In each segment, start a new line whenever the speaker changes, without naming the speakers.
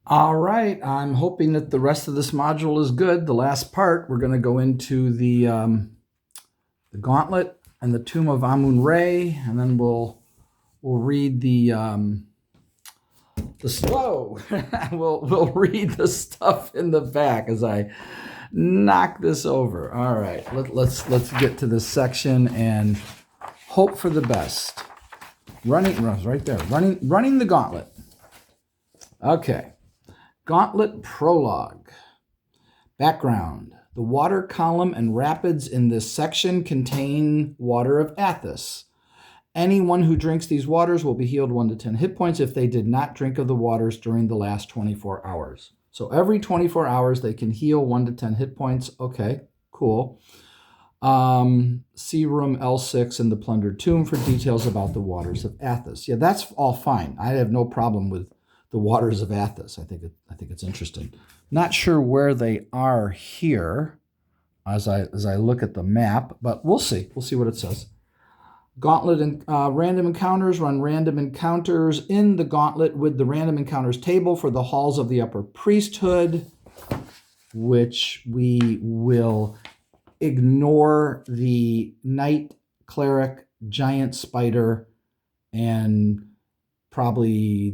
All right, I'm hoping that the rest of this module is good. The last part, we're going to go into the Gauntlet and the Tomb of Amun-Re, and then we'll read we'll read the stuff in the back as I knock this over. All right, let's get to this section and hope for the best. Right there. Running the Gauntlet. Okay. Gauntlet Prologue. Background. The water column and rapids in this section contain water of Athos. Anyone who drinks these waters will be healed 1 to 10 hit points if they did not drink of the waters during the last 24 hours. So every 24 hours they can heal 1 to 10 hit points. Okay, cool. See room L6 in the plundered tomb for details about the waters of Athos. Yeah, that's all fine. I have no problem with the waters of Athos. I think it's interesting. Not sure where they are here as I look at the map, but we'll see. We'll see what it says. Gauntlet and random encounters. Run random encounters in the Gauntlet with the random encounters table for the halls of the upper priesthood, which we will ignore the knight, cleric, giant spider, and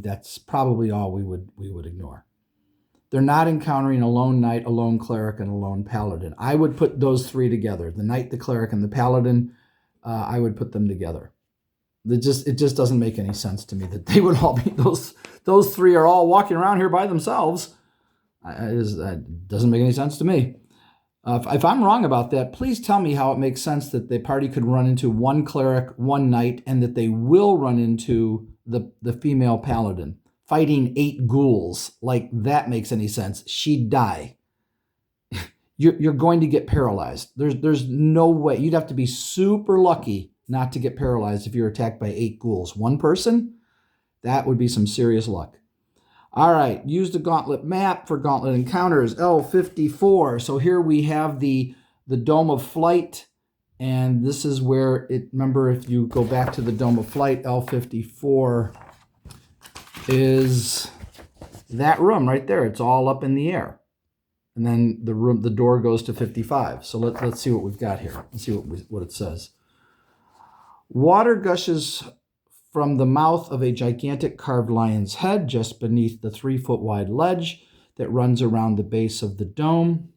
that's probably all we would ignore. They're not encountering a lone knight, a lone cleric, and a lone paladin. I would put those three together. The knight, the cleric, and the paladin, I would put them together. It just doesn't make any sense to me that they would all be those three are all walking around here by themselves. That doesn't make any sense to me. If I'm wrong about that, please tell me how it makes sense that the party could run into one cleric, one knight, and that they will run into the female paladin fighting 8 ghouls. Like, that makes any sense. She'd die. You're going to get paralyzed. There's no way. You'd have to be super lucky not to get paralyzed if you're attacked by 8 ghouls. One person? That would be some serious luck. All right, use the Gauntlet map for Gauntlet encounters, L54. So here we have the Dome of Flight, and this is where remember, if you go back to the Dome of Flight, L54 is that room right there. It's all up in the air. And then the door goes to 55. So let's see what we've got here. Let's see what it says. Water gushes from the mouth of a gigantic carved lion's head just beneath the 3-foot wide ledge that runs around the base of the dome.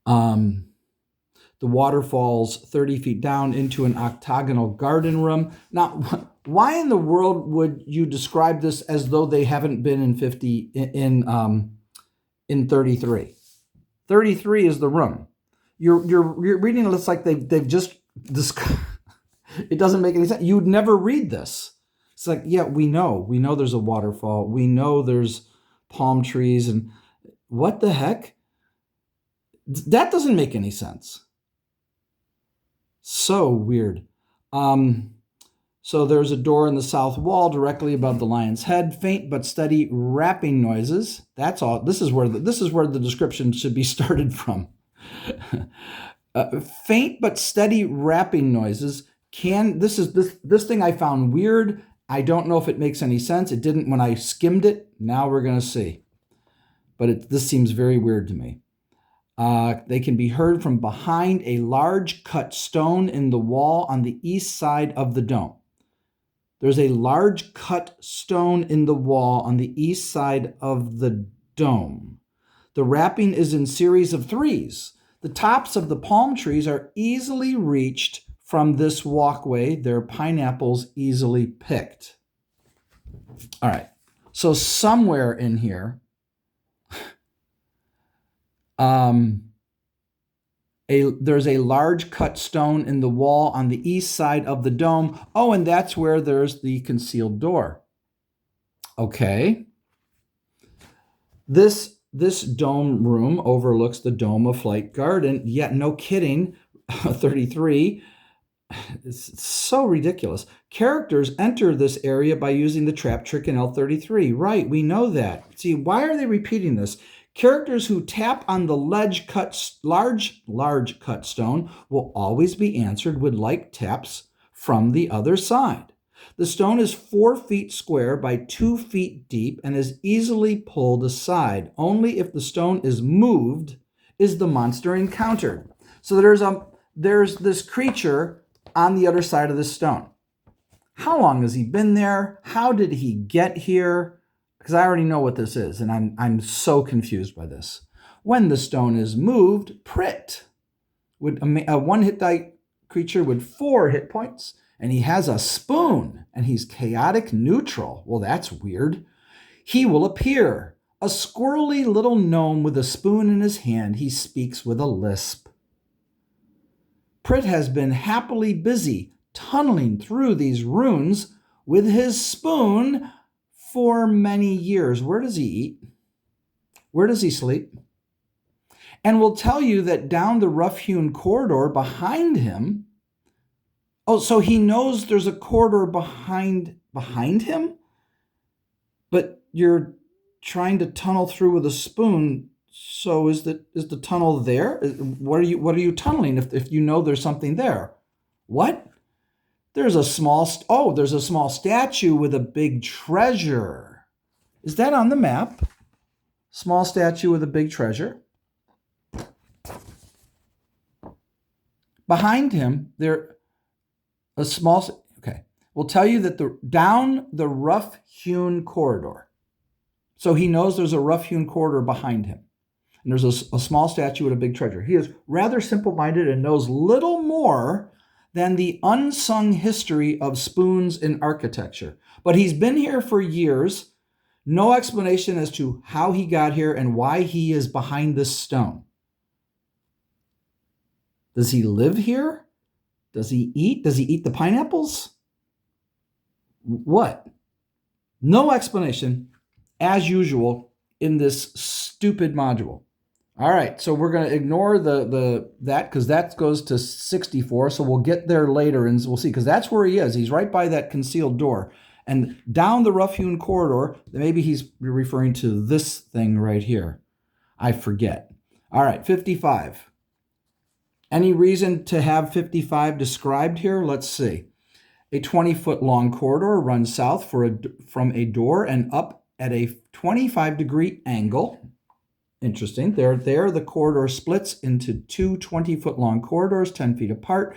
The water falls 30 feet down into an octagonal garden room. Now, why in the world would you describe this as though they haven't been in 33? 33 is the room. You're reading it like they've just it doesn't make any sense. You would never read this. It's like, yeah, we know there's a waterfall. We know there's palm trees, and what the heck? That doesn't make any sense. So weird. So there's a door in the south wall directly above the lion's head. Faint but steady rapping noises. That's all. This is where the description should be started from. Faint but steady rapping noises. This thing I found weird. I don't know if it makes any sense. It didn't when I skimmed it. Now we're going to see. But this seems very weird to me. They can be heard from behind a large cut stone in the wall on the east side of the dome. There's a large cut stone in the wall on the east side of the dome. The rapping is in series of 3s. The tops of the palm trees are easily reached from this walkway. They're pineapples easily picked. All right. So somewhere in here, there's a large cut stone in the wall on the east side of the dome. Oh, and that's where there's the concealed door. Okay. This dome room overlooks the Dome of Flight garden. Yet, no kidding, 33. It's so ridiculous. Characters enter this area by using the trap trick in L33. Right, we know that. See, why are they repeating this? Characters who tap on the large cut stone will always be answered with like taps from the other side. The stone is 4 feet square by 2 feet deep and is easily pulled aside. Only if the stone is moved is the monster encountered. So there's this creature on the other side of the stone. How long has he been there? How did he get here? Because I already know what this is, and I'm so confused by this. When the stone is moved, Prit, a one-hit die creature with 4 hit points, and he has a spoon, and he's chaotic neutral. Well, that's weird. He will appear. A squirrely little gnome with a spoon in his hand. He speaks with a lisp. Prit has been happily busy tunneling through these runes with his spoon for many years. Where does he eat? Where does he sleep? And will tell you that down the rough-hewn corridor behind him, oh, so he knows there's a corridor behind him? But you're trying to tunnel through with a spoon, so is the tunnel there? What are you tunneling if you know there's something there? What? There's a small statue with a big treasure. Is that on the map? Small statue with a big treasure. Behind him, will tell you that down the rough-hewn corridor. So he knows there's a rough-hewn corridor behind him. And there's a small statue with a big treasure. He is rather simple-minded and knows little more than the unsung history of spoons in architecture. But he's been here for years. No explanation as to how he got here and why he is behind this stone. Does he live here? Does he eat? Does he eat the pineapples? What? No explanation, as usual, in this stupid module. All right, so we're going to ignore that because that goes to 64, so we'll get there later and we'll see, because that's where he is. He's right by that concealed door. And down the rough-hewn corridor, maybe he's referring to this thing right here. I forget. All right, 55. Any reason to have 55 described here? Let's see. A 20-foot long corridor runs south from a door and up at a 25-degree angle. Interesting. There, the corridor splits into 2 20-foot long corridors, 10 feet apart.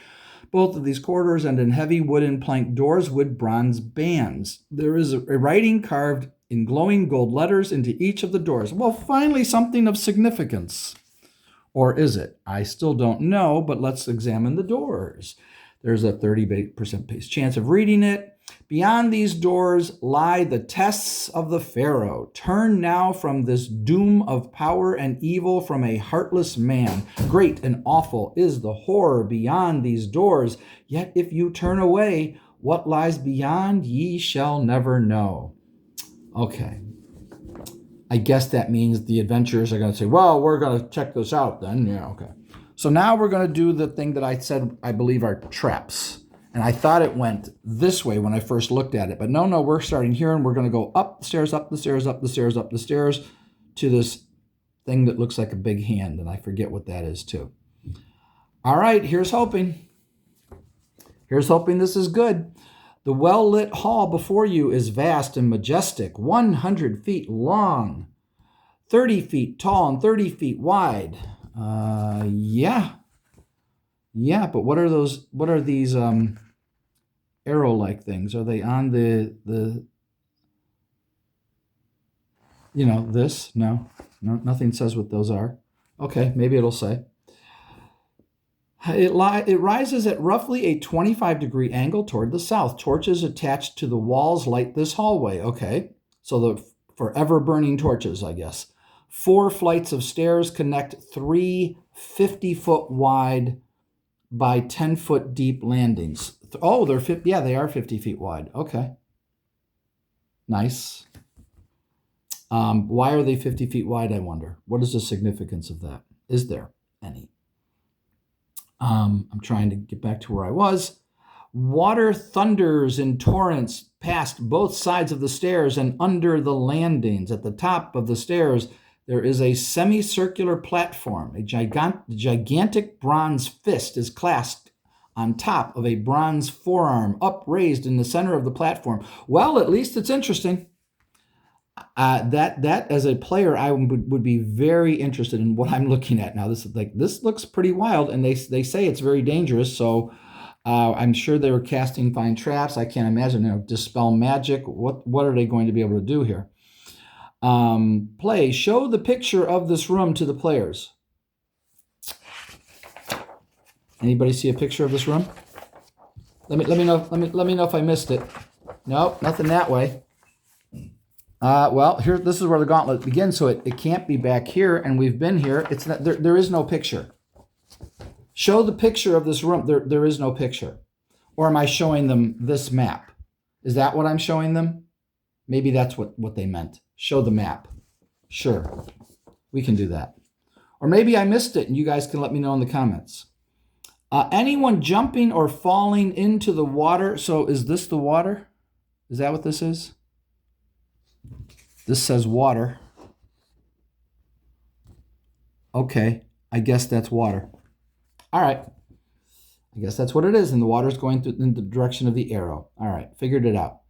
Both of these corridors end in heavy wooden plank doors with bronze bands. There is a writing carved in glowing gold letters into each of the doors. Well, finally, something of significance. Or is it? I still don't know, but let's examine the doors. There's a 30% chance of reading it. Beyond these doors lie the tests of the Pharaoh. Turn now from this doom of power and evil from a heartless man. Great and awful is the horror beyond these doors. Yet if you turn away, what lies beyond ye shall never know. Okay. I guess that means the adventurers are going to say, well, we're going to check this out then. Yeah, okay. So now we're going to do the thing that I said I believe are traps. And I thought it went this way when I first looked at it. But no, we're starting here and we're going to go up the stairs, up the stairs, up the stairs, up the stairs to this thing that looks like a big hand. And I forget what that is too. All right, here's hoping. Here's hoping this is good. The well-lit hall before you is vast and majestic, 100 feet long, 30 feet tall, and 30 feet wide. Yeah, but what are those? What are these arrow-like things? Are they on the this? No, nothing says what those are. Okay, maybe it'll say. It rises at roughly a 25-degree angle toward the south. Torches attached to the walls light this hallway. Okay, so the forever burning torches, I guess. 4 flights of stairs connect 3 50-foot wide by 10-foot deep landings. Oh, they are 50 feet wide. Okay, nice. Why are they 50 feet wide, I wonder? What is the significance of that? Is there any? I'm trying to get back to where I was. Water thunders in torrents past both sides of the stairs and under the landings. At the top of the stairs, there is a semicircular platform. A gigantic bronze fist is clasped on top of a bronze forearm upraised in the center of the platform. Well, at least it's interesting. That as a player, I would be very interested in what I'm looking at now. This looks pretty wild, and they say it's very dangerous. So I'm sure they were casting fine traps. I can't imagine, dispel magic. What are they going to be able to do here? Play. Show the picture of this room to the players. Anybody see a picture of this room? Let me know. Let me know if I missed it. Nope, nothing that way. Well, here, this is where the gauntlet begins, so it can't be back here, and we've been here. It's not, there is no picture. Show the picture of this room. There is no picture. Or am I showing them this map? Is that what I'm showing them? Maybe that's what they meant. Show the map. Sure, we can do that. Or maybe I missed it, and you guys can let me know in the comments. Anyone jumping or falling into the water. So is this the water? Is that what this is? This says water. Okay, I guess that's water. All right, I guess that's what it is, and the water's going in the direction of the arrow. All right, figured it out.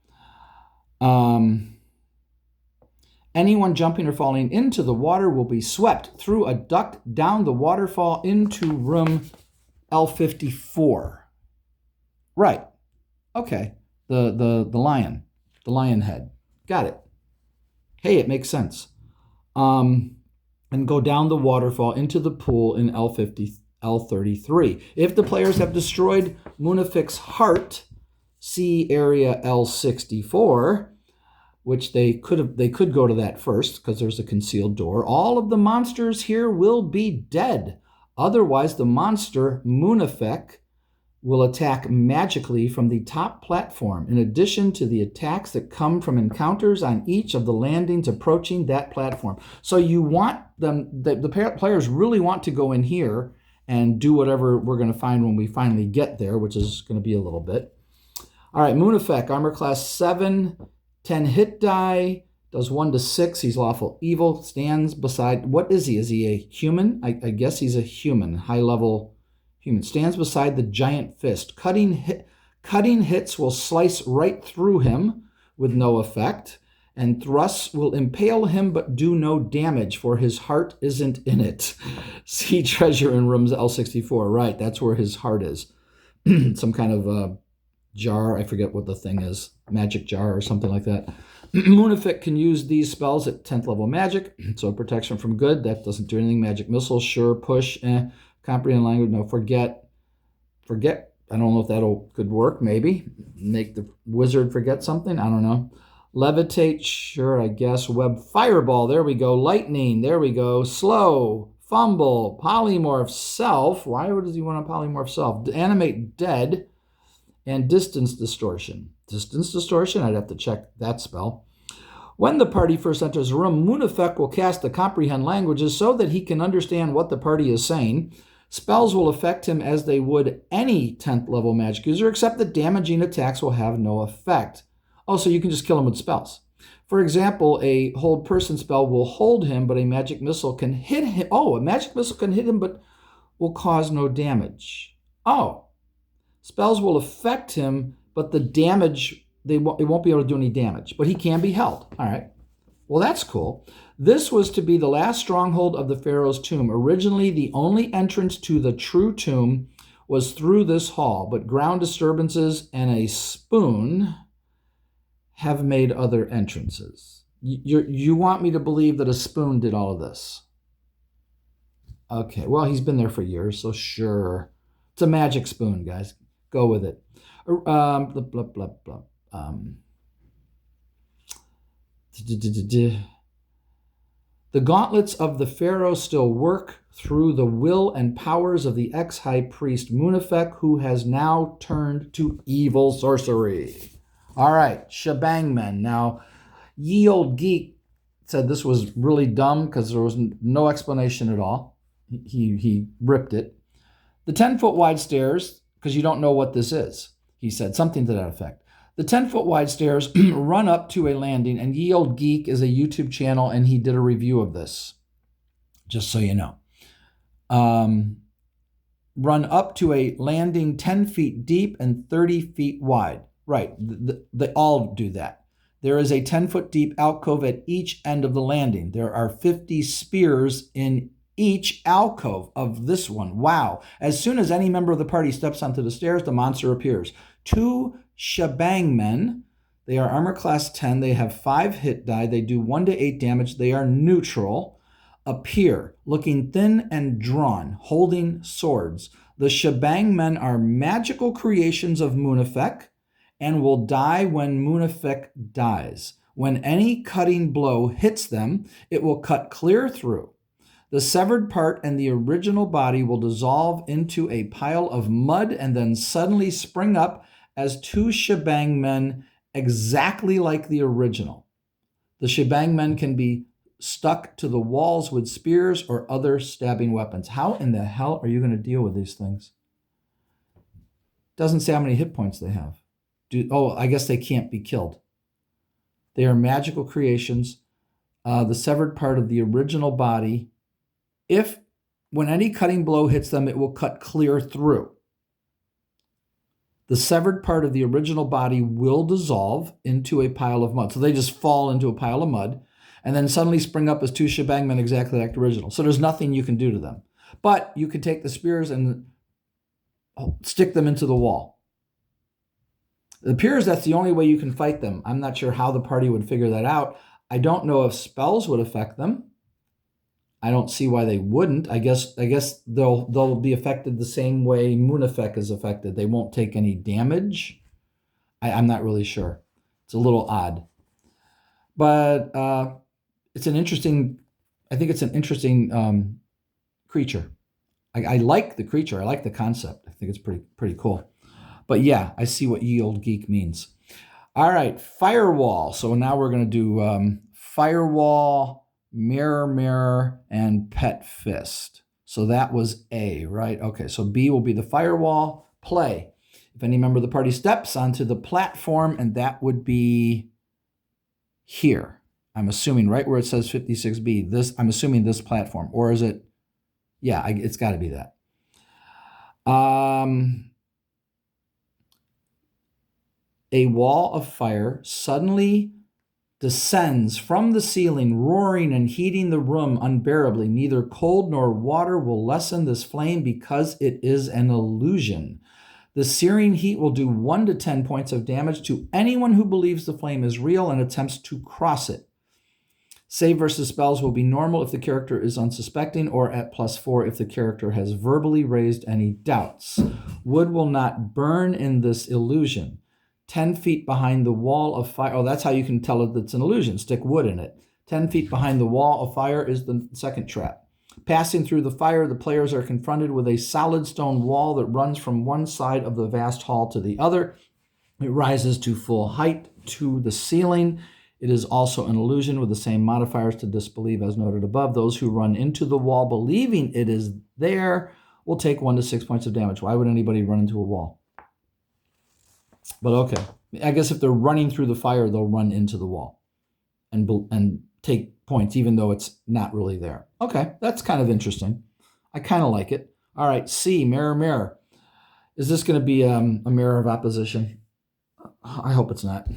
Anyone jumping or falling into the water will be swept through a duct down the waterfall into room L54. Right. Okay. The lion head. Got it. Hey, it makes sense. And go down the waterfall into the pool in L33. If the players have destroyed Munafik's heart, see area L64, which they could go to that first because there's a concealed door. All of the monsters here will be dead. Otherwise, the monster Munafik will attack magically from the top platform, in addition to the attacks that come from encounters on each of the landings approaching that platform. So you want them, the players really want to go in here and do whatever we're going to find when we finally get there, which is going to be a little bit. All right, Munafik, armor class 7, 10 hit die, does 1 to 6. He's lawful evil, stands beside, what is he? Is he a human? I guess he's a human, high-level human. Stands beside the giant fist. Cutting hits will slice right through him with no effect, and thrusts will impale him but do no damage, for his heart isn't in it. See treasure in rooms L64. Right, that's where his heart is. Some kind of jar, I forget what the thing is, magic jar or something like that. Munafik can use these spells at 10th level magic, so protection from good, that doesn't do anything. Magic missile, sure. Push, comprehend language, no. Forget, I don't know if that'll could work, maybe. Make the wizard forget something, I don't know. Levitate, sure, I guess. Web fireball, there we go. Lightning, there we go. Slow, fumble, polymorph self. Why does he want to polymorph self? Animate dead, and distance distortion. Distance distortion, I'd have to check that spell. When the party first enters a room, Munafik will cast the comprehend languages so that he can understand what the party is saying. Spells will affect him as they would any 10th level magic user, except that damaging attacks will have no effect. Also, you can just kill him with spells. For example, a hold person spell will hold him, but a magic missile can hit him. Oh, a magic missile can hit him, but will cause no damage. Oh. Spells will affect him, but the damage, it won't be able to do any damage. But he can be held. All right. Well, that's cool. This was to be the last stronghold of the Pharaoh's tomb. Originally, the only entrance to the true tomb was through this hall, but ground disturbances and a spoon have made other entrances. You want me to believe that a spoon did all of this? Okay, well, he's been there for years, so sure. It's a magic spoon, guys. Go with it. Blah, blah, blah, blah. The gauntlets of the Pharaoh still work through the will and powers of the ex-high priest Munafik, who has now turned to evil sorcery. All right, shebang men. Now, ye old geek said this was really dumb because there was no explanation at all. He ripped it. The 10-foot wide stairs, because you don't know what this is, he said, something to that effect. The 10-foot wide stairs run up to a landing, and Ye Old Geek is a YouTube channel, and he did a review of this, just so you know. run up to a landing 10 feet deep and 30 feet wide. Right, they all do that. There is a 10-foot deep alcove at each end of the landing. There are 50 spears in each alcove of this one. Wow. As soon as any member of the party steps onto the stairs, the monster appears. 2 shebang men. They are armor class 10. They have 5 hit die. They do 1 to 8 damage. They are neutral. Appear, looking thin and drawn, holding swords. The shebang men are magical creations of Munafek and will die when Munafek dies. When any cutting blow hits them, it will cut clear through. The severed part and the original body will dissolve into a pile of mud and then suddenly spring up as 2 shebang men exactly like the original. The shebang men can be stuck to the walls with spears or other stabbing weapons. How in the hell are you going to deal with these things? Doesn't say how many hit points they have. I guess they can't be killed. They are magical creations. The severed part of the original body. When any cutting blow hits them, it will cut clear through. The severed part of the original body will dissolve into a pile of mud. So they just fall into a pile of mud and then suddenly spring up as 2 shebang men exactly like the original. So there's nothing you can do to them. But you can take the spears and stick them into the wall. It appears that's the only way you can fight them. I'm not sure how the party would figure that out. I don't know if spells would affect them. I don't see why they wouldn't. I guess they'll be affected the same way Munafek is affected. They won't take any damage. I'm not really sure. It's a little odd. But I think it's an interesting creature. I like the creature. I like the concept. I think it's pretty cool. But yeah, I see what ye old geek means. All right, firewall. So now we're going to do firewall, mirror, and pet fist. So that was A, right? Okay, so B will be the firewall. Play. If any member of the party steps onto the platform, and that would be here. I'm assuming right where it says 56B. I'm assuming this platform. Or is it? Yeah, it's got to be that. A wall of fire suddenly descends from the ceiling, roaring and heating the room unbearably. Neither cold nor water will lessen this flame because it is an illusion. The searing heat will do 1 to 10 points of damage to anyone who believes the flame is real and attempts to cross it. Save versus spells will be normal if the character is unsuspecting, or at +4 if the character has verbally raised any doubts. Wood will not burn in this illusion. 10 feet behind the wall of fire. Oh, that's how you can tell it's an illusion. Stick wood in it. 10 feet behind the wall of fire is the second trap. Passing through the fire, the players are confronted with a solid stone wall that runs from one side of the vast hall to the other. It rises to full height to the ceiling. It is also an illusion with the same modifiers to disbelieve as noted above. Those who run into the wall believing it is there will take 1 to 6 points of damage. Why would anybody run into a wall? But okay, I guess if they're running through the fire, they'll run into the wall and take points, even though it's not really there. Okay, that's kind of interesting. I kind of like it. All right, C, mirror. Is this going to be a mirror of opposition? I hope it's not.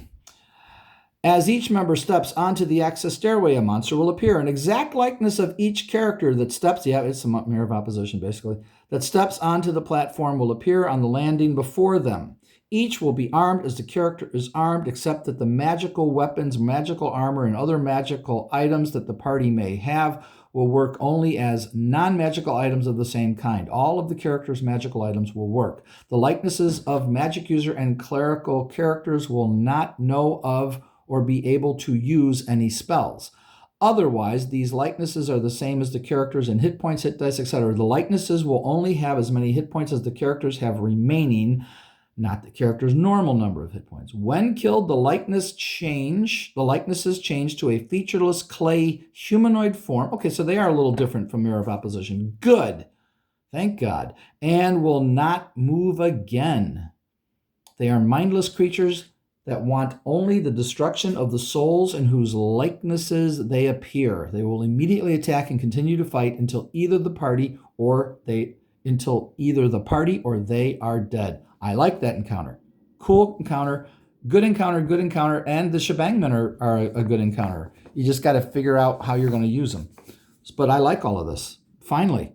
As each member steps onto the access stairway, a monster will appear. An exact likeness of each character that steps, yeah, it's a mirror of opposition, basically, that steps onto the platform will appear on the landing before them. Each will be armed as the character is armed, except that the magical weapons, magical armor, and other magical items that the party may have will work only as non-magical items of the same kind. All of the characters' magical items will work. The likenesses of magic user and clerical characters will not know of or be able to use any spells. Otherwise, these likenesses are the same as the characters in hit points, hit dice, etc. The likenesses will only have as many hit points as the characters have remaining, not the character's normal number of hit points. When killed, the likenesses change to a featureless clay humanoid form. Okay, so they are a little different from Mirror of Opposition. Good. Thank God. And will not move again. They are mindless creatures that want only the destruction of the souls in whose likenesses they appear. They will immediately attack and continue to fight until either the party or they until either the party or they are dead. I like that encounter. Cool encounter, good encounter, and the shebangmen are a good encounter. You just got to figure out how you're going to use them. But I like all of this. Finally,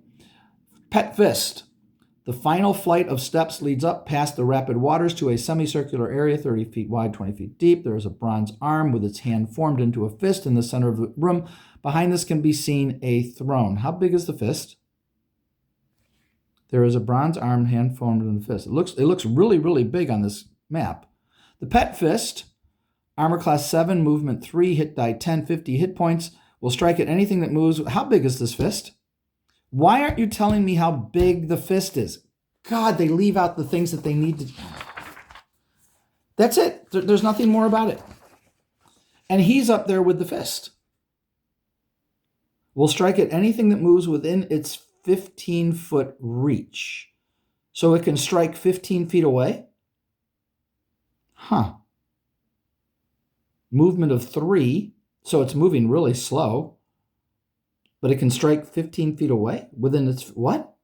Pet Fist. The final flight of steps leads up past the rapid waters to a semicircular area 30 feet wide, 20 feet deep. There is a bronze arm with its hand formed into a fist in the center of the room. Behind this can be seen a throne. How big is the fist? There is a bronze arm hand formed in the fist. It looks really, really big on this map. The Pet Fist, armor class 7, movement 3, hit die 10, 50 hit points, will strike at anything that moves. How big is this fist? Why aren't you telling me how big the fist is? God, they leave out the things that they need to. That's it. There's nothing more about it. And he's up there with the fist. Will strike at anything that moves within its 15-foot reach. So it can strike 15 feet away? Huh. Movement of 3, so it's moving really slow. But it can strike 15 feet away within its what?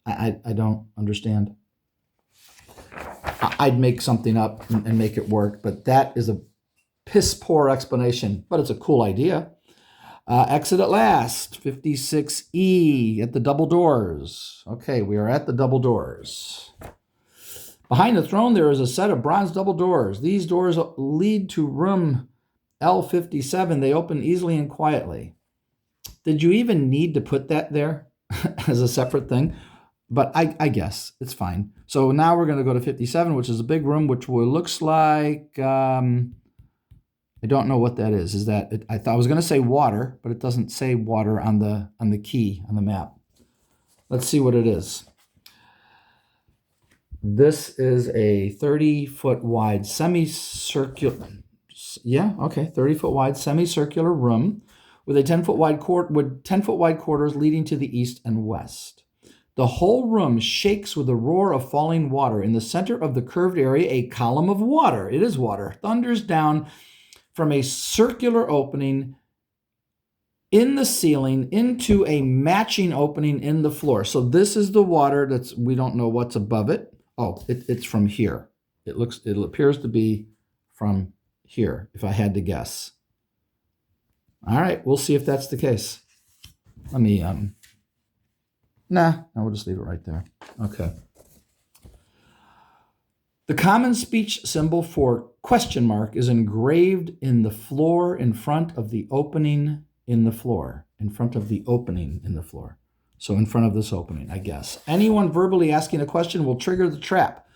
I don't understand. I'd make something up and make it work, but that is a piss poor explanation, but it's a cool idea. Exit at last, 56E at the double doors. Okay, we are at the double doors. Behind the throne, there is a set of bronze double doors. These doors lead to room L57. They open easily and quietly. Did you even need to put that there as a separate thing? But I guess it's fine. So now we're going to go to 57, which is a big room, which looks like, I don't know what that is. Is that, I thought I was going to say water, but it doesn't say water on the key on the map. Let's see what it is. This is a 30-foot wide semicircular, 30-foot wide semicircular room with a 10-foot wide with 10-foot wide corridors leading to the east and west. The whole room shakes with the roar of falling water. In the center of the curved area, a column of water, it is water, thunders down from a circular opening in the ceiling into a matching opening in the floor. So this is the water we don't know what's above it. Oh, it's from here. It appears to be from here, if I had to guess. All right, we'll see if that's the case. Let me, we'll just leave it right there. Okay. The common speech symbol for question mark is engraved in the floor in front of the opening in the floor. In front of the opening in the floor. So in front of this opening, I guess. Anyone verbally asking a question will trigger the trap.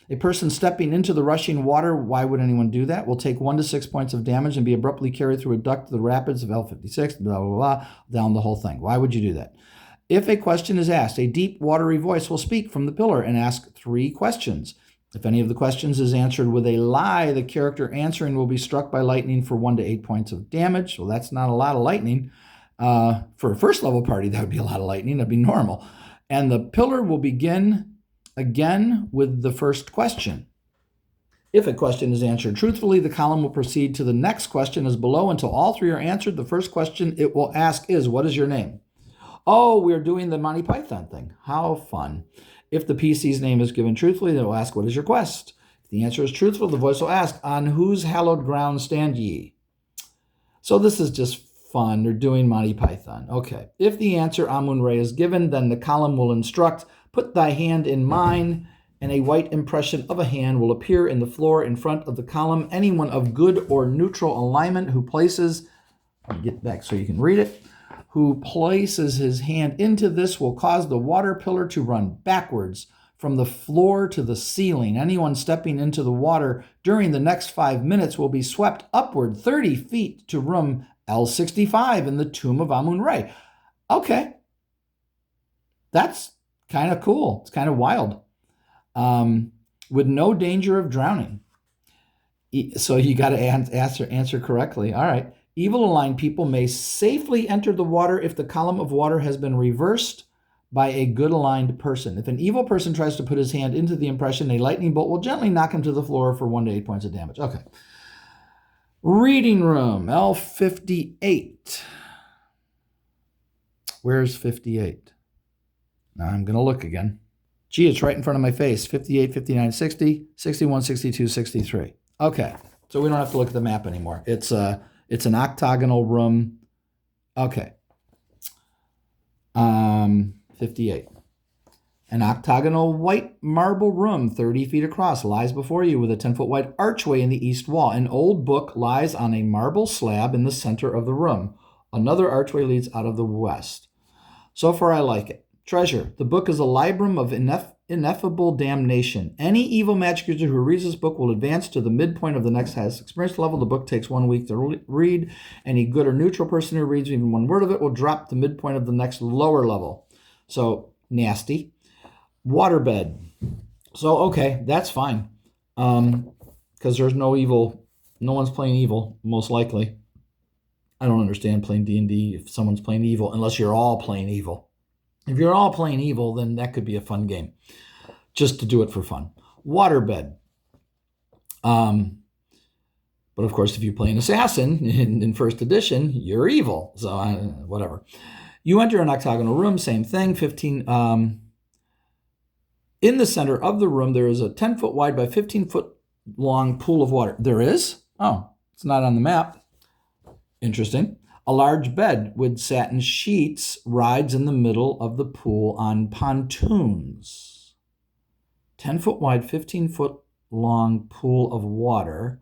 A person stepping into the rushing water, why would anyone do that, will take 1 to 6 points of damage and be abruptly carried through a duct to the rapids of L56, blah, blah, blah, down the whole thing. Why would you do that? If a question is asked, a deep, watery voice will speak from the pillar and ask 3 questions. If any of the questions is answered with a lie, the character answering will be struck by lightning for 1 to 8 points of damage. Well, that's not a lot of lightning. For a first level party, that would be a lot of lightning. That'd be normal. And the pillar will begin again with the first question. If a question is answered truthfully, the column will proceed to the next question as below until all 3 are answered. The first question it will ask is, what is your name? Oh, we're doing the Monty Python thing. How fun. If the PC's name is given truthfully, they will ask, what is your quest? If the answer is truthful, the voice will ask, on whose hallowed ground stand ye? So this is just fun. They're doing Monty Python. Okay. If the answer Amun-Re is given, then the column will instruct, put thy hand in mine, and a white impression of a hand will appear in the floor in front of the column. Anyone of good or neutral alignment who places, let me get back so you can read it, who places his hand into this will cause the water pillar to run backwards from the floor to the ceiling. Anyone stepping into the water during the next 5 minutes will be swept upward 30 feet to room L65 in the tomb of Amun-Re. Okay. That's kind of cool. It's kind of wild. With no danger of drowning. So you got to answer correctly. All right. Evil aligned people may safely enter the water if the column of water has been reversed by a good aligned person. If an evil person tries to put his hand into the impression, a lightning bolt will gently knock him to the floor for 1 to 8 points of damage. Okay. Reading room, L58. Where's 58? Now I'm going to look again. Gee, it's right in front of my face. 58, 59, 60, 61, 62, 63. Okay, so we don't have to look at the map anymore. It's an octagonal room. Okay. 58. An octagonal white marble room 30 feet across lies before you with a 10-foot wide archway in the east wall. An old book lies on a marble slab in the center of the room. Another archway leads out of the west. So far, I like it. Treasure. The book is a librum of ineffable damnation. Any evil magic user who reads this book will advance to the midpoint of the next highest experience level. The book takes 1 week to read. Any good or neutral person who reads even one word of it will drop the midpoint of the next lower level. So, nasty. Waterbed. So, okay, that's fine. Because there's no evil. No one's playing evil, most likely. I don't understand playing D&D if someone's playing evil, unless you're all playing evil. If you're all playing evil, then that could be a fun game, just to do it for fun. Waterbed. But of course, if you play an assassin in first edition, you're evil. So whatever. You enter an octagonal room, same thing. 15. In the center of the room, there is a 10-foot wide by 15-foot long pool of water. There is? Oh, it's not on the map. Interesting. A large bed with satin sheets rides in the middle of the pool on pontoons. 10-foot wide, 15-foot long pool of water.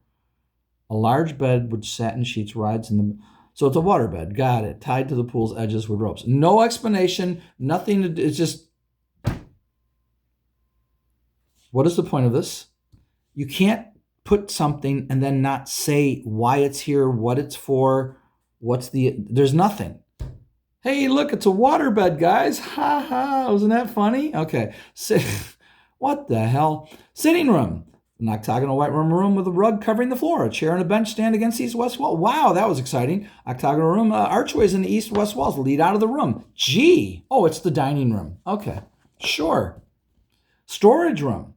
A large bed with satin sheets rides in the... So it's a water bed. Got it. Tied to the pool's edges with ropes. No explanation. Nothing. It's just... What is the point of this? You can't put something and then not say why it's here, what it's for... There's nothing. Hey, look, it's a waterbed, guys. Ha ha. Wasn't that funny? Okay. What the hell? Sitting room. An octagonal white room with a rug covering the floor. A chair and a bench stand against the east-west wall. Wow, that was exciting. Octagonal room. Archways in the east-west walls lead out of the room. Gee. Oh, it's the dining room. Okay. Sure. Storage room.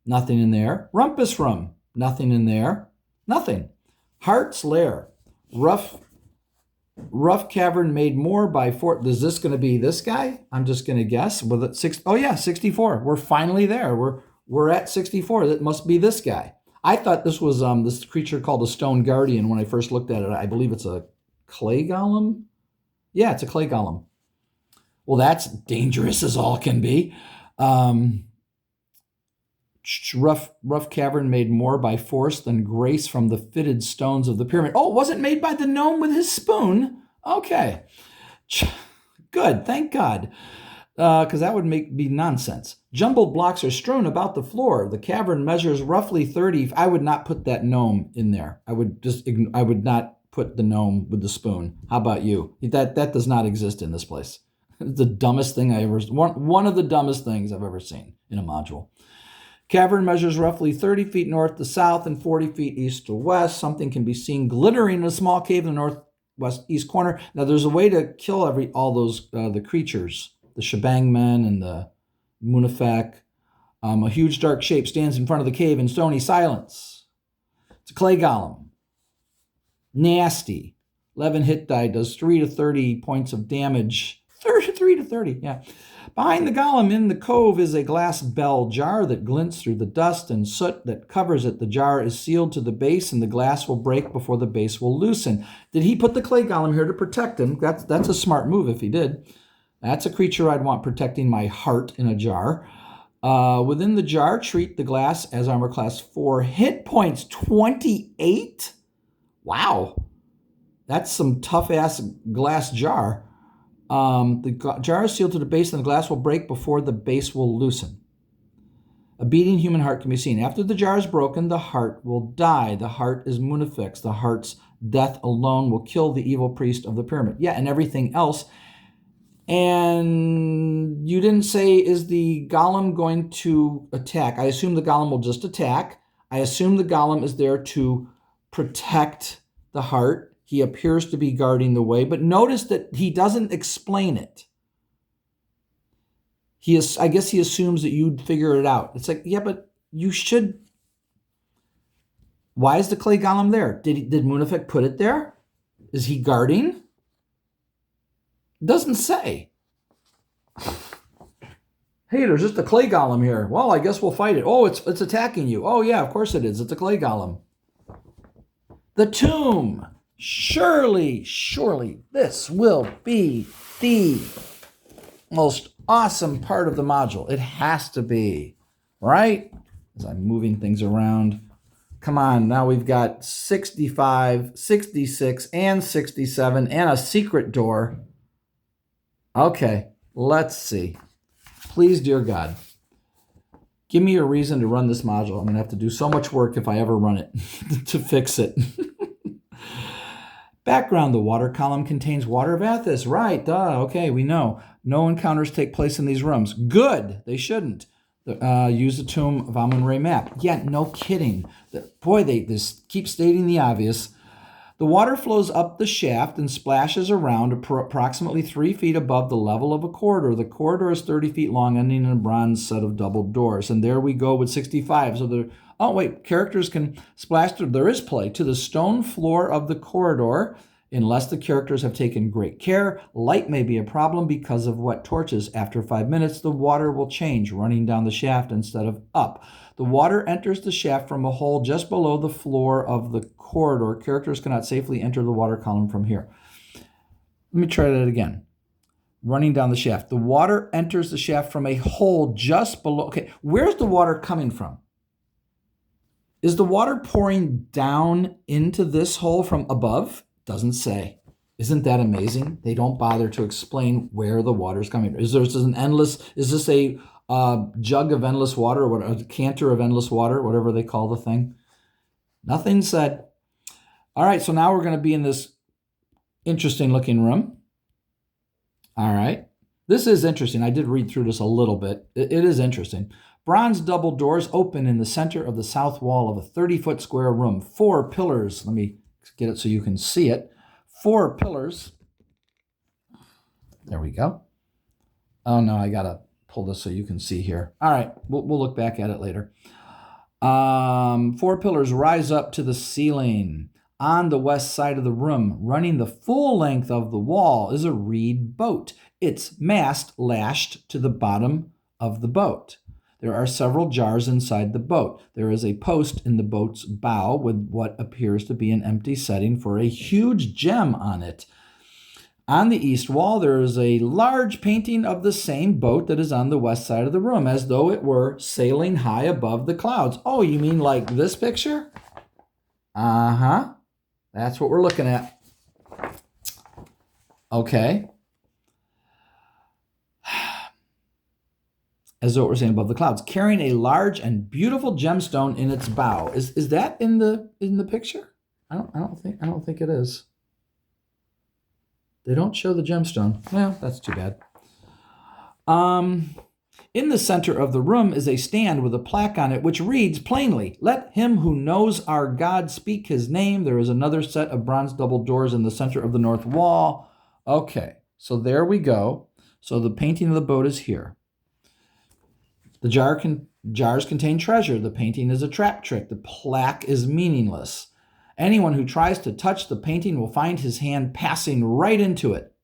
Nothing in there. Rumpus room. Nothing in there. Nothing. Heart's lair. Rough cavern made more by four. Is this going to be this guy? I'm just going to guess. With it 64. We're finally there. We're at 64. That must be this guy. I thought this was this creature called a stone guardian when I first looked at it. I believe it's a clay golem. Yeah, it's a clay golem. Well, that's dangerous as all can be. Rough cavern made more by force than grace from the fitted stones of the pyramid. Oh, it wasn't made by the gnome with his spoon. Okay. Good, thank God. Because that would be nonsense. Jumbled blocks are strewn about the floor. The cavern measures roughly 30. I would not put that gnome in there. I would not put the gnome with the spoon. How about you? That does not exist in this place. It's the dumbest thing one of the dumbest things I've ever seen in a module. Cavern measures roughly 30 feet north to south and 40 feet east to west. Something can be seen glittering in a small cave in the northwest east corner. Now, there's a way to kill all those the creatures, the shebang men and the Munafek. A huge dark shape stands in front of the cave in stony silence. It's a clay golem. Nasty. 11 hit die, does 3 to 30 points of damage. 3 to 30, yeah. Behind the golem in the cove is a glass bell jar that glints through the dust and soot that covers it. The jar is sealed to the base, and the glass will break before the base will loosen. Did he put the clay golem here to protect him? That's a smart move if he did. That's a creature I'd want protecting my heart in a jar. Within the jar, treat the glass as armor class 4. Hit points 28? Wow. That's some tough-ass glass jar. The jar is sealed to the base and the glass will break before the base will loosen. A beating human heart can be seen. After the jar is broken, the heart will die. The heart is Munafix. The heart's death alone will kill the evil priest of the pyramid. Yeah, and everything else. And you didn't say, is the golem going to attack? I assume the golem will just attack. I assume the golem is there to protect the heart. He appears to be guarding the way, but notice that he doesn't explain it. I guess he assumes that you'd figure it out. It's like, yeah, but you should. Why is the clay golem there? Did Munafik put it there? Is he guarding? Doesn't say. Hey, there's just a clay golem here. Well, I guess we'll fight it. Oh, it's attacking you. Oh, yeah, of course it is. It's a clay golem. The tomb. Surely, surely, this will be the most awesome part of the module. It has to be, right? As I'm moving things around. Come on, now we've got 65, 66, and 67, and a secret door. Okay, let's see. Please, dear God, give me a reason to run this module. I'm going to have to do so much work if I ever run it to fix it. Background, the water column contains water of Athos. Right, duh, okay, we know. No encounters take place in these rooms. Good, they shouldn't. Use the Tomb of Amun-Re map. Yeah, no kidding. Boy, they just keep stating the obvious. The water flows up the shaft and splashes around approximately 3 feet above the level of a corridor. The corridor is 30 feet long, ending in a bronze set of double doors. And there we go with 65. So oh wait, characters can splash through. There is play to the stone floor of the corridor. Unless the characters have taken great care, light may be a problem because of wet torches. After 5 minutes, the water will change, running down the shaft instead of up. The water enters the shaft from a hole just below the floor of the corridor. Characters cannot safely enter the water column from here. Let me try that again. Running down the shaft. The water enters the shaft from a hole just below. Okay, where's the water coming from? Is the water pouring down into this hole from above? Doesn't say. Isn't that amazing? They don't bother to explain where the water is coming from. Is this a jug of endless water, or what, a canter of endless water, whatever they call the thing? Nothing said. All right, so now we're going to be in this interesting looking room. All right. This is interesting. I did read through this a little bit. It is interesting. Bronze double doors open in the center of the south wall of a 30-foot square room. 4 pillars. Let me get it so you can see it. 4 pillars. There we go. Oh, no, I got to pull this so you can see here. All right, we'll look back at it later. 4 pillars rise up to the ceiling. On the west side of the room, running the full length of the wall, is a reed boat. Its mast lashed to the bottom of the boat. There are several jars inside the boat. There is a post in the boat's bow with what appears to be an empty setting for a huge gem on it. On the east wall, there is a large painting of the same boat that is on the west side of the room, as though it were sailing high above the clouds. Oh, you mean like this picture? Uh-huh. That's what we're looking at. Okay. As though it were saying above the clouds, carrying a large and beautiful gemstone in its bow. Is that in the picture? I don't think it is. They don't show the gemstone. Well, that's too bad. In the center of the room is a stand with a plaque on it which reads plainly, "Let him who knows our God speak his name." There is another set of bronze double doors in the center of the north wall. Okay, so there we go. So the painting of the boat is here. The jars contain treasure. The painting is a trap trick. The plaque is meaningless. Anyone who tries to touch the painting will find his hand passing right into it.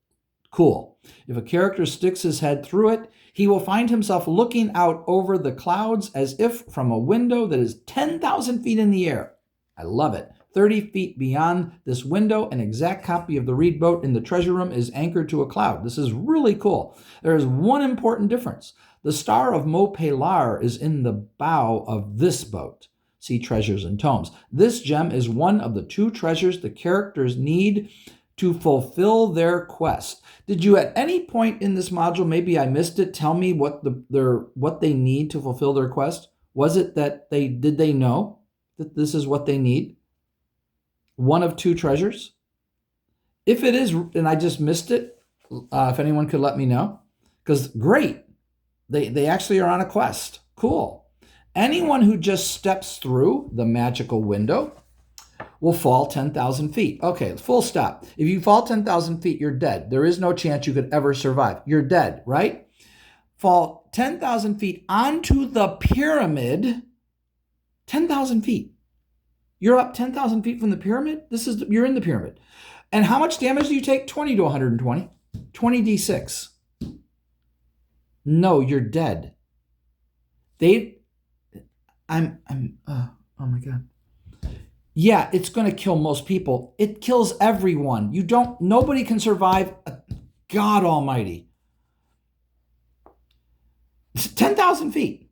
Cool. If a character sticks his head through it, he will find himself looking out over the clouds as if from a window that is 10,000 feet in the air. I love it. 30 feet beyond this window, an exact copy of the reed boat in the treasure room is anchored to a cloud. This is really cool. There is one important difference. The Star of Mopelar is in the bow of this boat. See Treasures and Tomes. This gem is one of the 2 treasures the characters need to fulfill their quest. Did you at any point in this module, maybe I missed it, tell me what they need to fulfill their quest? Was it that did they know that this is what they need? One of 2 treasures? If it is, and I just missed it, if anyone could let me know, because great, they actually are on a quest. Cool. Anyone who just steps through the magical window will fall 10,000 feet. Okay, full stop. If you fall 10,000 feet, you're dead. There is no chance you could ever survive. You're dead, right? Fall 10,000 feet onto the pyramid. 10,000 feet. You're up 10,000 feet from the pyramid? You're in the pyramid. And how much damage do you take? 20 to 120. 20d6. No, you're dead. Oh my God. Yeah, it's going to kill most people. It kills everyone. Nobody can survive. God almighty. 10,000 feet.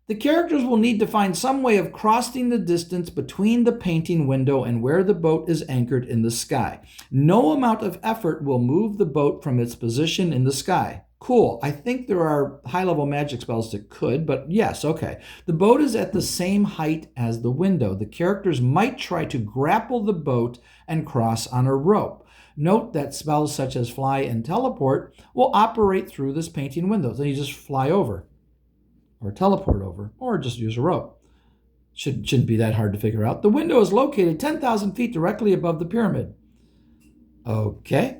The characters will need to find some way of crossing the distance between the painting window and where the boat is anchored in the sky. No amount of effort will move the boat from its position in the sky. Cool. I think there are high-level magic spells that could, but yes, okay. The boat is at the same height as the window. The characters might try to grapple the boat and cross on a rope. Note that spells such as fly and teleport will operate through this painting window. So you just fly over, or teleport over, or just use a rope. Shouldn't be that hard to figure out. The window is located 10,000 feet directly above the pyramid. Okay.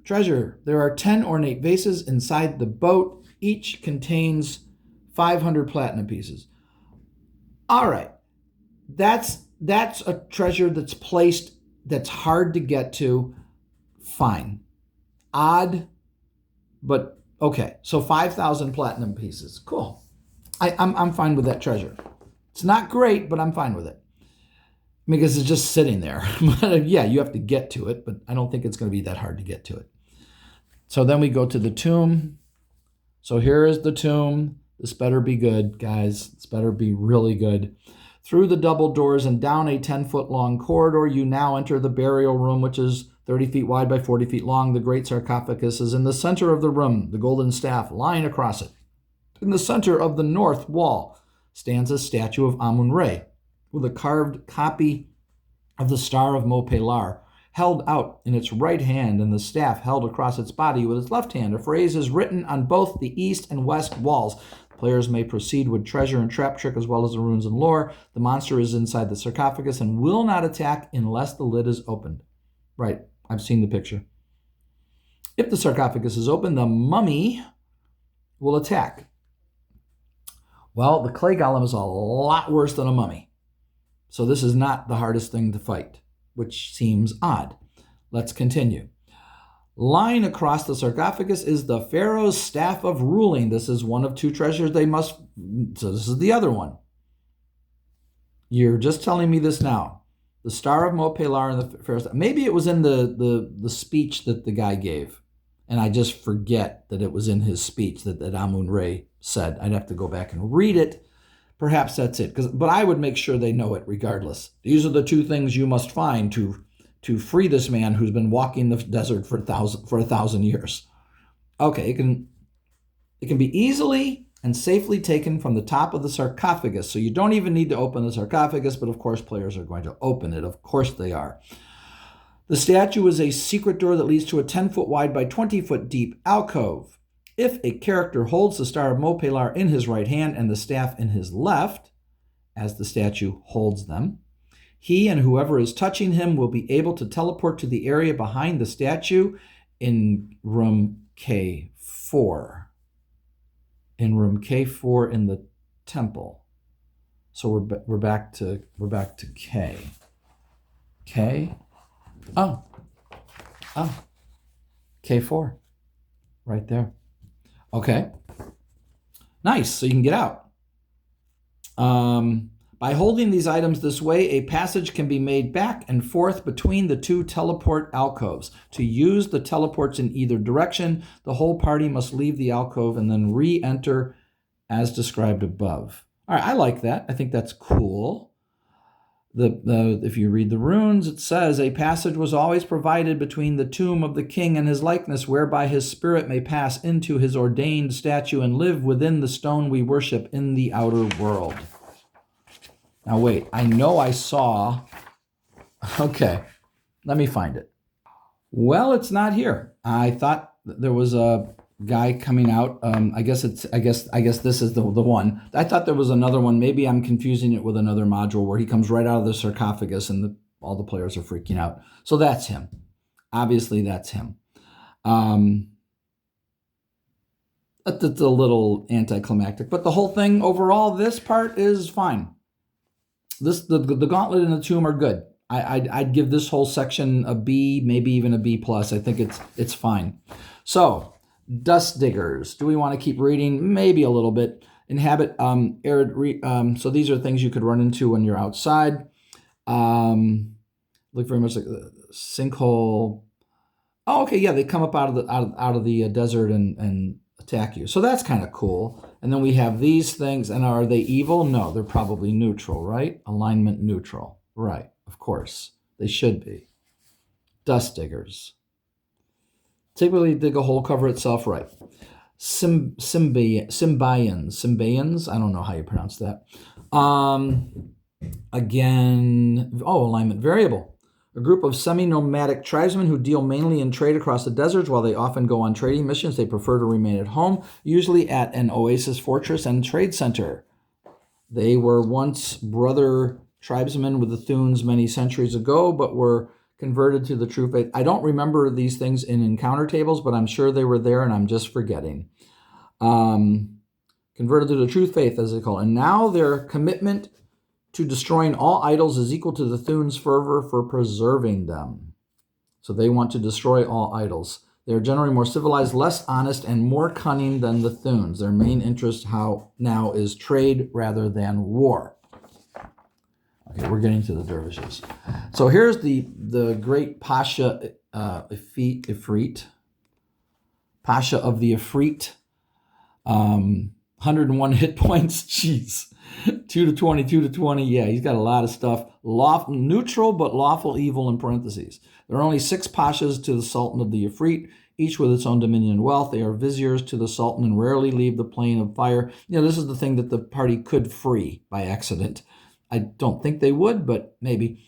Treasure. There are 10 ornate vases inside the boat. Each contains 500 platinum pieces. All right. That's a treasure that's placed, that's hard to get to. Fine. Odd, but okay. So 5,000 platinum pieces. Cool. I'm fine with that treasure. It's not great, but I'm fine with it. Because it's just sitting there. But yeah, you have to get to it, but I don't think it's going to be that hard to get to it. So then we go to the tomb. So here is the tomb. This better be good, guys. This better be really good. Through the double doors and down a 10-foot long corridor, you now enter the burial room, which is 30 feet wide by 40 feet long. The great sarcophagus is in the center of the room, the golden staff lying across it. In the center of the north wall stands a statue of Amun-Re with a carved copy of the Star of Mopelar held out in its right hand and the staff held across its body with its left hand. A phrase is written on both the east and west walls. Players may proceed with treasure and trap trick as well as the runes and lore. The monster is inside the sarcophagus and will not attack unless the lid is opened. Right, I've seen the picture. If the sarcophagus is open, the mummy will attack. Well, the clay golem is a lot worse than a mummy. So this is not the hardest thing to fight, which seems odd. Let's continue. Lying across the sarcophagus is the Pharaoh's Staff of Ruling. This is one of two treasures they must... So this is the other one. You're just telling me this now. The Star of Mopelar and the Pharaoh's Staff. Maybe it was in the speech that the guy gave. And I just forget that it was in his speech that Amun-Re said. I'd have to go back and read it. Perhaps that's it. But I would make sure they know it regardless. These are the two things you must find to free this man who's been walking the desert for 1,000 years. Okay, it can be easily and safely taken from the top of the sarcophagus. So you don't even need to open the sarcophagus, but of course players are going to open it. Of course they are. The statue is a secret door that leads to a 10-foot wide by 20-foot deep alcove. If a character holds the Star of Mopelar in his right hand and the staff in his left, as the statue holds them, he and whoever is touching him will be able to teleport to the area behind the statue in room K4. In room K4 in the temple. So we're back to K. K. Oh. K4. Right there. Okay. Nice. So you can get out. By holding these items this way, a passage can be made back and forth between the two teleport alcoves. To use the teleports in either direction, the whole party must leave the alcove and then re-enter as described above. All right, I like that. I think that's cool. If you read the runes, it says, a passage was always provided between the tomb of the king and his likeness, whereby his spirit may pass into his ordained statue and live within the stone we worship in the outer world. Now wait, I know I saw... Okay, let me find it. Well, it's not here. I thought there was a guy coming out. I guess this is the one. I thought there was another one. Maybe I'm confusing it with another module where he comes right out of the sarcophagus and all the players are freaking out. So that's him. Obviously, that's him. It's a little anticlimactic, but the whole thing overall, this part is fine. The Gauntlet and the Tomb are good. I'd give this whole section a B, maybe even a B+. I think it's fine. So, Dust Diggers. Do we want to keep reading? Maybe a little bit. Inhabit so these are things you could run into when you're outside. Look very much like a sinkhole. Oh, okay, yeah, they come up out of the desert and attack you. So that's kind of cool. And then we have these things, and are they evil? No, they're probably neutral, right? Alignment neutral, right? Of course, they should be. Dust diggers. Typically dig a hole, cover itself, right? Symbians. I don't know how you pronounce that. Again, alignment variable. A group of semi-nomadic tribesmen who deal mainly in trade across the deserts. While they often go on trading missions, they prefer to remain at home, usually at an oasis fortress and trade center. They were once brother tribesmen with the Thunes many centuries ago, but were converted to the true faith. I don't remember these things in encounter tables, but I'm sure they were there and I'm just forgetting. Converted to the true faith, as they call it. And now their commitment to destroying all idols is equal to the Thunes' fervor for preserving them. So they want to destroy all idols. They are generally more civilized, less honest, and more cunning than the Thunes. Their main interest now is trade rather than war. Okay, we're getting to the dervishes. So here's the great Pasha Ifrit. Pasha of the Ifrit. 101 hit points. Jeez. 2 to 20, 2 to 20. Yeah, he's got a lot of stuff. Neutral but lawful evil in parentheses. There are only 6 pashas to the Sultan of the Ifrit, each with its own dominion and wealth. They are viziers to the Sultan and rarely leave the plane of fire. This is the thing that the party could free by accident. I don't think they would, but maybe.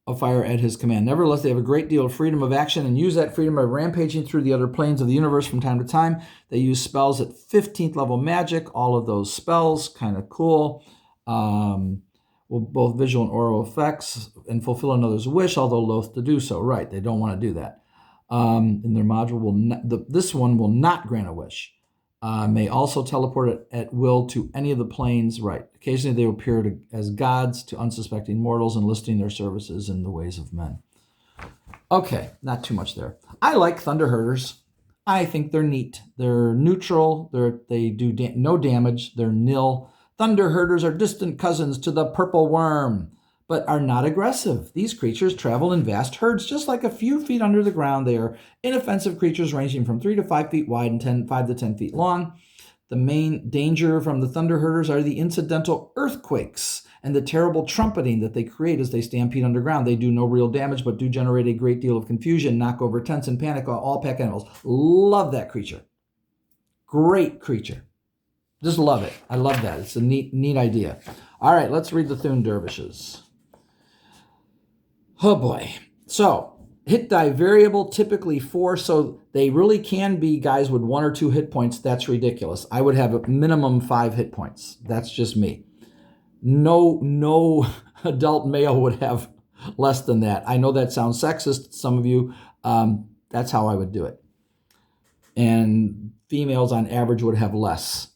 Of fire at his command. Nevertheless, they have a great deal of freedom of action and use that freedom by rampaging through the other planes of the universe from time to time. They use spells at 15th level magic. All of those spells, kind of cool. Both visual and oral effects and fulfill another's wish, although loath to do so. Right, they don't want to do that. In their module, this one will not grant a wish. May also teleport at will to any of the planes. Right. Occasionally they appear as gods to unsuspecting mortals, enlisting their services in the ways of men. Okay, not too much there. I like Thunder Herders. I think they're neat. They're neutral. They do no damage. They're nil. Thunder Herders are distant cousins to the purple worm, but are not aggressive. These creatures travel in vast herds, just like a few feet under the ground. They are inoffensive creatures ranging from 3 to 5 feet wide and 5 to 10 feet long. The main danger from the Thunder Herders are the incidental earthquakes and the terrible trumpeting that they create as they stampede underground. They do no real damage, but do generate a great deal of confusion, knock over tents, and panic all pack animals. Love that creature. Great creature. Just love it. I love that. It's a neat idea. All right, let's read the Thune Dervishes. Oh boy. So, hit die variable, typically 4, so they really can be guys with 1 or 2 hit points. That's ridiculous. I would have a minimum 5 hit points. That's just me. No adult male would have less than that. I know that sounds sexist to some of you. That's how I would do it. And females on average would have less.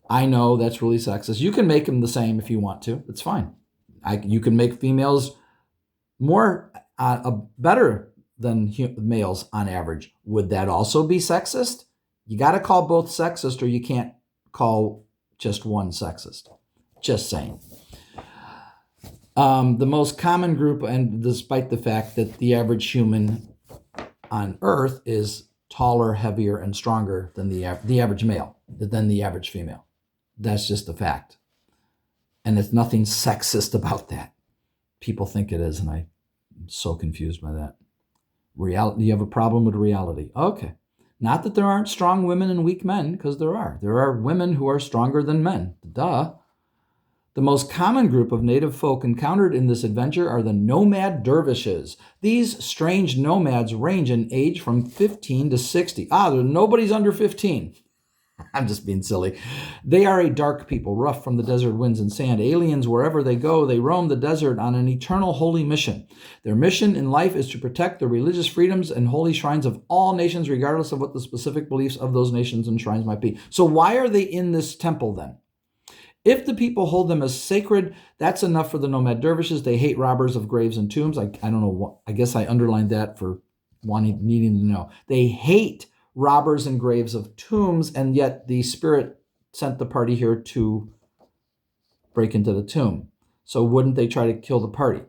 I know that's really sexist. You can make them the same if you want to. It's fine. You can make females more better than males on average. Would that also be sexist? You got to call both sexist, or you can't call just one sexist. Just saying. The most common group, and despite the fact that the average human on Earth is taller, heavier, and stronger than the average male, than the average female. That's just a fact. And there's nothing sexist about that. People think it is, and I'm so confused by that. You have a problem with reality. Okay. Not that there aren't strong women and weak men, because there are. There are women who are stronger than men. Duh. The most common group of native folk encountered in this adventure are the nomad dervishes. These strange nomads range in age from 15 to 60. Nobody's under 15. I'm just being silly. They are a dark people, rough from the desert winds and sand. Aliens, wherever they go, they roam the desert on an eternal holy mission. Their mission in life is to protect the religious freedoms and holy shrines of all nations, regardless of what the specific beliefs of those nations and shrines might be. So why are they in this temple then? If the people hold them as sacred, that's enough for the nomad dervishes. They hate robbers of graves and tombs. I don't know. I guess I underlined that for needing to know. They hate robbers and graves of tombs, and yet the spirit sent the party here to break into the tomb. So wouldn't they try to kill the party?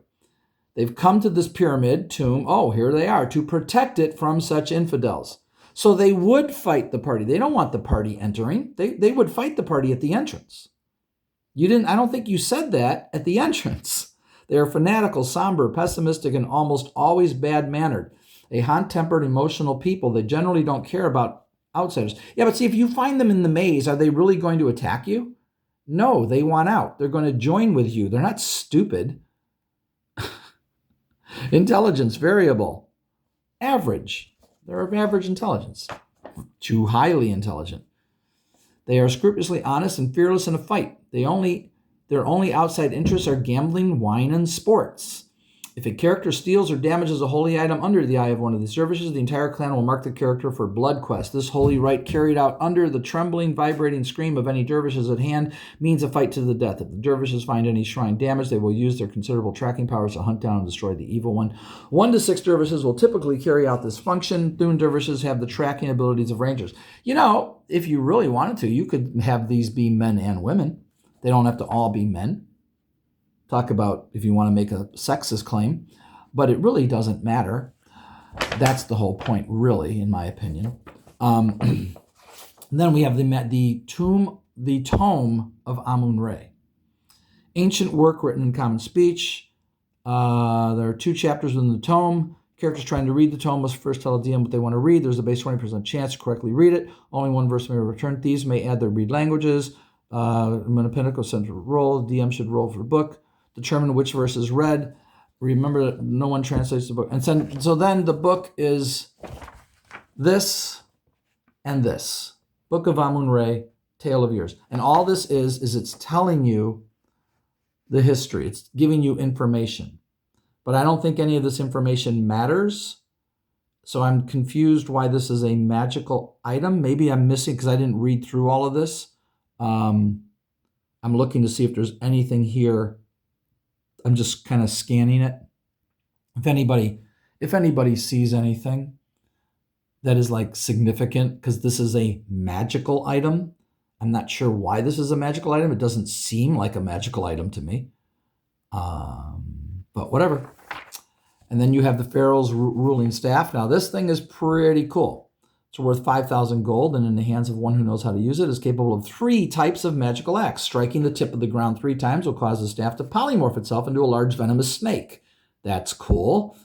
They've come to this pyramid tomb. Oh, here they are, to protect it from such infidels. So they would fight the party. They don't want the party entering. They would fight the party at the entrance. I don't think you said that at the entrance. They are fanatical, somber, pessimistic, and almost always bad-mannered. A hot-tempered, emotional people. They generally don't care about outsiders. Yeah, but see, if you find them in the maze, are they really going to attack you? No, they want out. They're going to join with you. They're not stupid. Intelligence, variable. Average. They're of average intelligence. Too highly intelligent. They are scrupulously honest and fearless in a fight. Their only outside interests are gambling, wine, and sports. If a character steals or damages a holy item under the eye of one of the dervishes, the entire clan will mark the character for blood quest. This holy rite, carried out under the trembling, vibrating scream of any dervishes at hand, means a fight to the death. If the dervishes find any shrine damaged, they will use their considerable tracking powers to hunt down and destroy the evil one. 1 to 6 dervishes will typically carry out this function. Thune dervishes have the tracking abilities of rangers. You know, if you really wanted to, you could have these be men and women. They don't have to all be men. Talk about if you want to make a sexist claim, but it really doesn't matter. That's the whole point, really, in my opinion. Then we have the tome of Amun-Re. Ancient work written in common speech. There are 2 chapters within the tome. Characters trying to read the tome must first tell the DM what they want to read. There's a base 20% chance to correctly read it. Only 1 verse may be returned. Thieves may add their read languages. When a pinnacle central roll, the DM should roll for the book. Determine which verse is read. Remember that no one translates the book. And so then the book is this and this. Book of Amun-Re, Tale of Years. And all this is it's telling you the history. It's giving you information. But I don't think any of this information matters. So I'm confused why this is a magical item. Maybe I'm missing because I didn't read through all of this. I'm looking to see if there's anything here. I'm just kind of scanning it. If anybody sees anything that is like significant, because this is a magical item. I'm not sure why this is a magical item. It doesn't seem like a magical item to me. But whatever. And then you have the Pharaoh's ruling staff. Now this thing is pretty cool. It's worth 5,000 gold, and in the hands of one who knows how to use it, is capable of 3 types of magical acts. Striking the tip of the ground 3 times will cause the staff to polymorph itself into a large venomous snake. That's cool.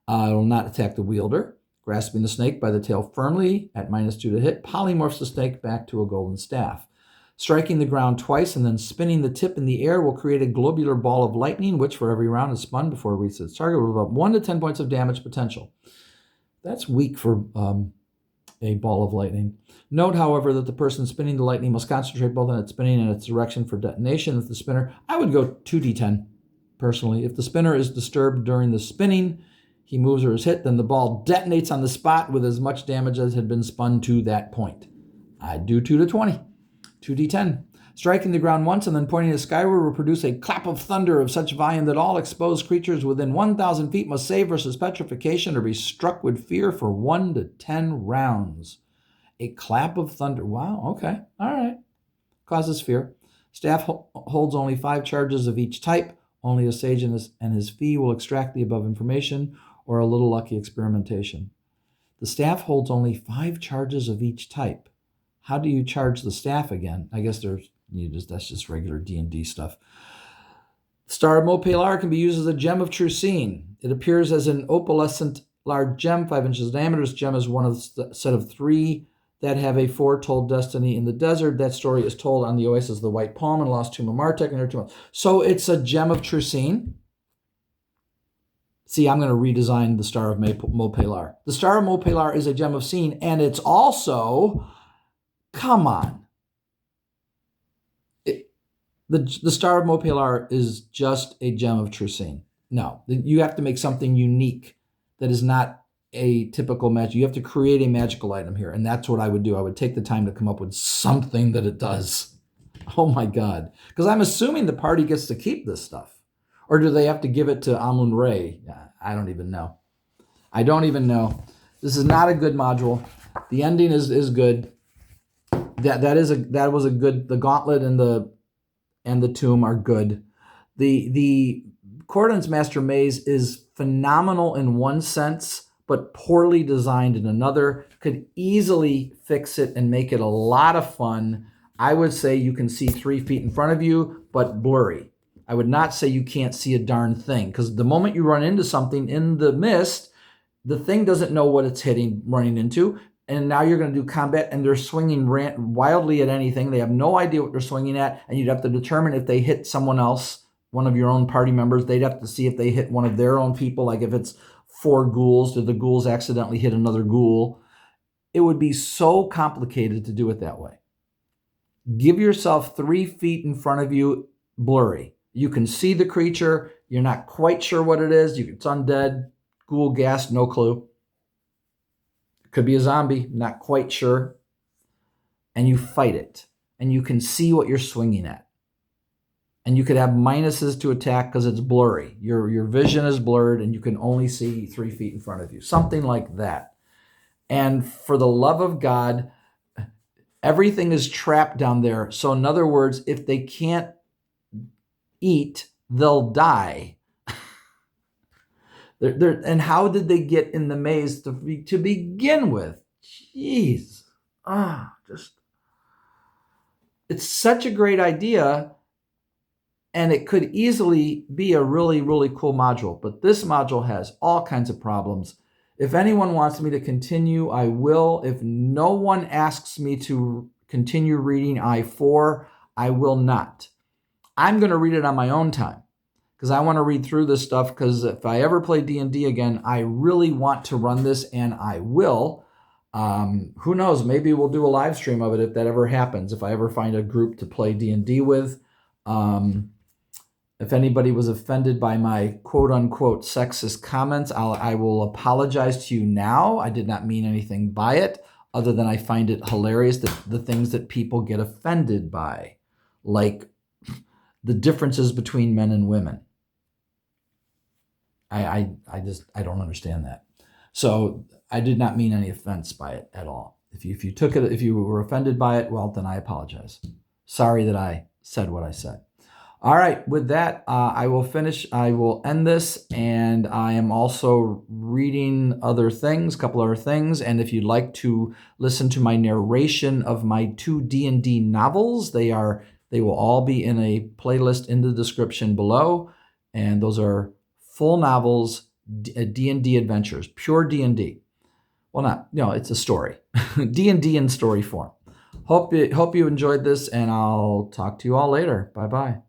It will not attack the wielder. Grasping the snake by the tail firmly at -2 to hit, polymorphs the snake back to a golden staff. Striking the ground twice and then spinning the tip in the air will create a globular ball of lightning, which for every round is spun before it reaches its target with about 1 to 10 points of damage potential. That's weak for a ball of lightning. Note, however, that the person spinning the lightning must concentrate both on its spinning and its direction for detonation. If the spinner, I would go 2d10, personally. If the spinner is disturbed during the spinning, he moves or is hit, then the ball detonates on the spot with as much damage as had been spun to that point. I'd do 2 to 20, 2d10. Striking the ground once and then pointing it skyward will produce a clap of thunder of such volume that all exposed creatures within 1,000 feet must save versus petrification or be struck with fear for 1 to 10 rounds. A clap of thunder. Wow, okay, all right. Causes fear. Staff holds only 5 charges of each type. Only a sage and his fee will extract the above information, or a little lucky experimentation. The staff holds only 5 charges of each type. How do you charge the staff again? I guess that's just regular D&D stuff. Star of Mopelar can be used as a gem of Trucine. It appears as an opalescent large gem, 5 inches in diameter. This gem is one of the set of 3 that have a foretold destiny in the desert. That story is told on the Oasis of the White Palm and Lost Tomb of Martek and her tomb. So it's a gem of Trucine. See, I'm going to redesign the Star of Mopelar. The Star of Mopelar is a gem of Scene, and it's also, come on. The Star of Mopelar is just a gem of Trucine. No, you have to make something unique that is not a typical magic. You have to create a magical item here, and that's what I would do. I would take the time to come up with something that it does. Oh my God. Because I'm assuming the party gets to keep this stuff. Or do they have to give it to Amun-Re? I don't even know. I don't even know. This is not a good module. The ending is good. that was a good. The Gauntlet and the Tomb are good. The Corden's Master Maze is phenomenal in one sense, but poorly designed in another. Could easily fix it and make it a lot of fun. I would say you can see 3 feet in front of you, but blurry. I would not say you can't see a darn thing, because the moment you run into something in the mist, the thing doesn't know what it's running into, and now you're going to do combat, and they're swinging wildly at anything. They have no idea what they're swinging at, and you'd have to determine if they hit someone else, one of your own party members. They'd have to see if they hit one of their own people, like if it's 4 ghouls, did the ghouls accidentally hit another ghoul? It would be so complicated to do it that way. Give yourself 3 feet in front of you, blurry. You can see the creature. You're not quite sure what it is. It's undead, ghoul, ghast, no clue. It could be a zombie, not quite sure. And you fight it. And you can see what you're swinging at. And you could have minuses to attack because it's blurry. Your vision is blurred and you can only see 3 feet in front of you. Something like that. And for the love of God, everything is trapped down there. So in other words, if they can't eat, they'll die. And how did they get in the maze to begin with? Jeez. It's such a great idea, and it could easily be a really, really cool module. But this module has all kinds of problems. If anyone wants me to continue, I will. If no one asks me to continue reading I4, I will not. I'm going to read it on my own time because I want to read through this stuff, because if I ever play D&D again, I really want to run this, and I will. Who knows? Maybe we'll do a live stream of it if that ever happens, if I ever find a group to play D&D with. If anybody was offended by my quote-unquote sexist comments, I will apologize to you now. I did not mean anything by it, other than I find it hilarious that the things that people get offended by, like the differences between men and women. I don't understand that. So I did not mean any offense by it at all. If you took it, if you were offended by it, well, then I apologize. Sorry that I said what I said. All right, with that, I will finish. I will end this, and I am also reading other things, a couple other things. And if you'd like to listen to my narration of my 2 D&D novels, they will all be in a playlist in the description below. And those are full novels, D&D adventures, pure D&D. Well, it's a story. D&D in story form. Hope you enjoyed this, and I'll talk to you all later. Bye-bye.